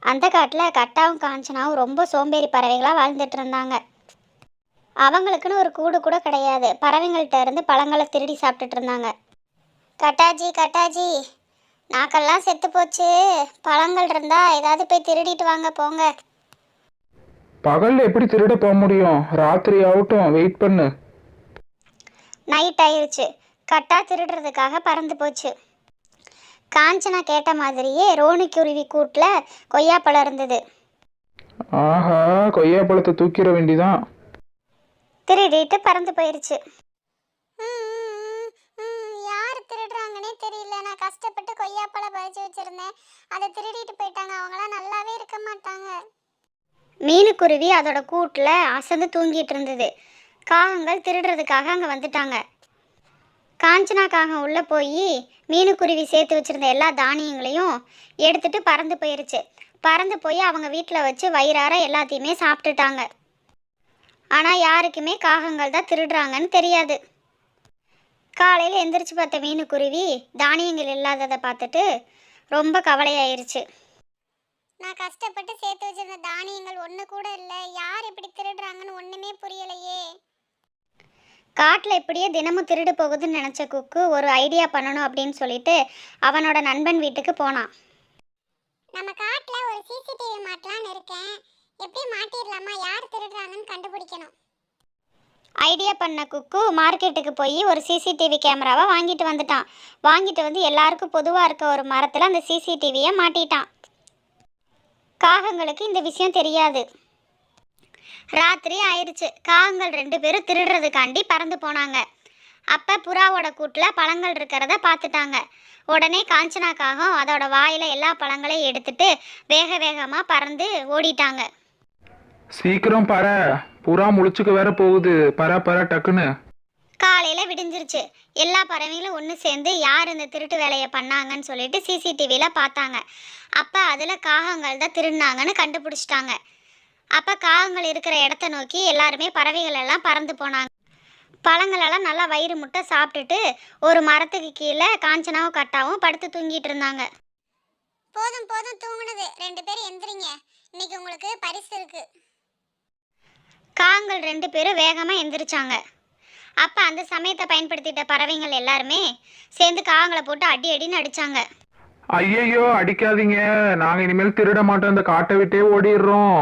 அந்த காட்டில் கட்டாவும் காஞ்சனாவும் ரொம்ப சோம்பேறி பறவைகளாக வாழ்ந்துட்டு இருந்தாங்க. அவங்களுக்குன்னு ஒரு கூடு கூட கிடையாது. பறவைங்கள்ட்ட இருந்து பழங்களை திருடி சாப்பிட்டுட்டு இருந்தாங்க. கட்டாஜி கட்டாஜி, நாக்கெல்லாம் செத்து போச்சு. பழங்கள் இருந்தா ஏதாவது போய் திருடிட்டு வாங்க போங்க. பகல்ல எப்படி திருட போக முடியும்? ராத்திரி ஆகட்டும், வெயிட் பண்ணு. நைட் ஆயிருச்சு. கட்டா திருடுறதுக்காக பறந்து போச்சு. காஞ்சனா கேட்ட மாதிரியே ரோனிக்குருவி கூட்டில் கொய்யாப்பழம் இருந்தது. ஆஹா, கொய்யாப்பழத்தை தூக்கிட வேண்டிதான். திருடிட்டு பறந்து போயிருச்சு. யார் திருடுறாங்கன்னே தெரியல. நான் கஷ்டப்பட்டு கொய்யாப்பழம் பறிச்சு வச்சிருந்தேன், அதை திருடிட்டு போயிட்டாங்க. அவங்களாம் நல்லாவே இருக்க மாட்டாங்க. மீனுக்குருவி அதோட கூட்டில் அசந்து தூங்கிட்டு இருந்தது. காகங்கள் திருடுறதுக்காக அங்கே வந்துட்டாங்க. காஞ்சனா காகம் உள்ளே போய் மீனுக்குருவி சேர்த்து வச்சுருந்த எல்லா தானியங்களையும் எடுத்துட்டு பறந்து போயிருச்சு. பறந்து போய் அவங்க வீட்டில் வச்சு வயிறார எல்லாத்தையுமே சாப்பிட்டுட்டாங்க. ஆனால் யாருக்குமே காகங்கள் தான் திருடுறாங்கன்னு தெரியாது. காலையில் எந்திரிச்சு பார்த்த மீனுக்குருவி தானியங்கள் இல்லாததை பார்த்துட்டு ரொம்ப கவலையாயிருச்சு. நான் கஷ்டப்பட்டு சேர்த்து வச்சிருந்த தானியங்கள் ஒன்று கூட இல்லை, யார் இப்படி திருடுறாங்கன்னு ஒன்றுமே புரியலையே. காட்டில் இப்படியே தினமும் திருடு போகுதுன்னு நினச்ச குக்கு ஒரு ஐடியா பண்ணணும் அப்படின்னு சொல்லிட்டு அவனோட நண்பன் வீட்டுக்கு போனான். நம்ம காட்டில் ஒரு சிசிடிவி மாட்டலான்னு இருக்கேன், எப்படி மாட்டிடலாமா? யார் திருடுறாங்கன்னு கண்டுபிடிக்கணும். ஐடியா பண்ண குக்கு மார்க்கெட்டுக்கு போய் ஒரு சிசிடிவி கேமராவை வாங்கிட்டு வந்துட்டான். வாங்கிட்டு வந்து எல்லாருக்கும் பொதுவாக இருக்க ஒரு மரத்தில் அந்த சிசிடிவியை மாட்டிட்டான். காகங்களுக்கு இந்த விஷயம் தெரியாது. ராத்திரி ஆயிடுச்சு. காகங்கள் 2 பேரும் திருடுறதுக்காண்டி பறந்து போனாங்க. அப்போ புறாவோட கூட்டில் பழங்கள் இருக்கிறத பார்த்துட்டாங்க. உடனே காஞ்சனா காகம் அதோட வாயில் எல்லா பழங்களையும் எடுத்துட்டு வேக வேகமாக பறந்து ஓடிட்டாங்க. சீக்கிரம் பற, புறா முழிச்சுக்க வேற போகுது. பற டக்குன்னு. காலையில் விடிஞ்சிருச்சு. எல்லா பறவைகளும் ஒன்று சேர்ந்து யார் இந்த திருட்டு வேலையை பண்ணாங்கன்னு சொல்லிட்டு சிசிடிவியில் பார்த்தாங்க. அப்போ அதில் காகங்கள் தான் திருடினாங்கன்னு கண்டுபிடிச்சிட்டாங்க. அப்போ காகங்கள் இருக்கிற இடத்த நோக்கி எல்லாருமே பறவைகள் எல்லாம் பறந்து போனாங்க. பழங்களெல்லாம் நல்லா வயிறு முட்டை சாப்பிட்டுட்டு ஒரு மரத்துக்கு கீழே காஞ்சனாவும் கட்டாவும் படுத்து தூங்கிட்டு இருந்தாங்க. போதும் போதும் தூங்குனது, 2 பேரும் எந்திரிங்க, இன்னைக்கு உங்களுக்கு பரிசு இருக்கு. காகங்கள் 2 பேரும் வேகமாக எந்திரிச்சாங்க. அப்போ அந்த சமயத்தை பயன்படுத்திட்ட பறவைகள் எல்லாருமே சேர்ந்து காகங்களை போட்டு அடி அடின்னு அடித்தாங்க. ஐயையோ, அடிக்காதீங்க, நாங்கள் இனிமேல் திருட மாட்டோம், இந்த காட்டை விட்டே ஓடிடுறோம்.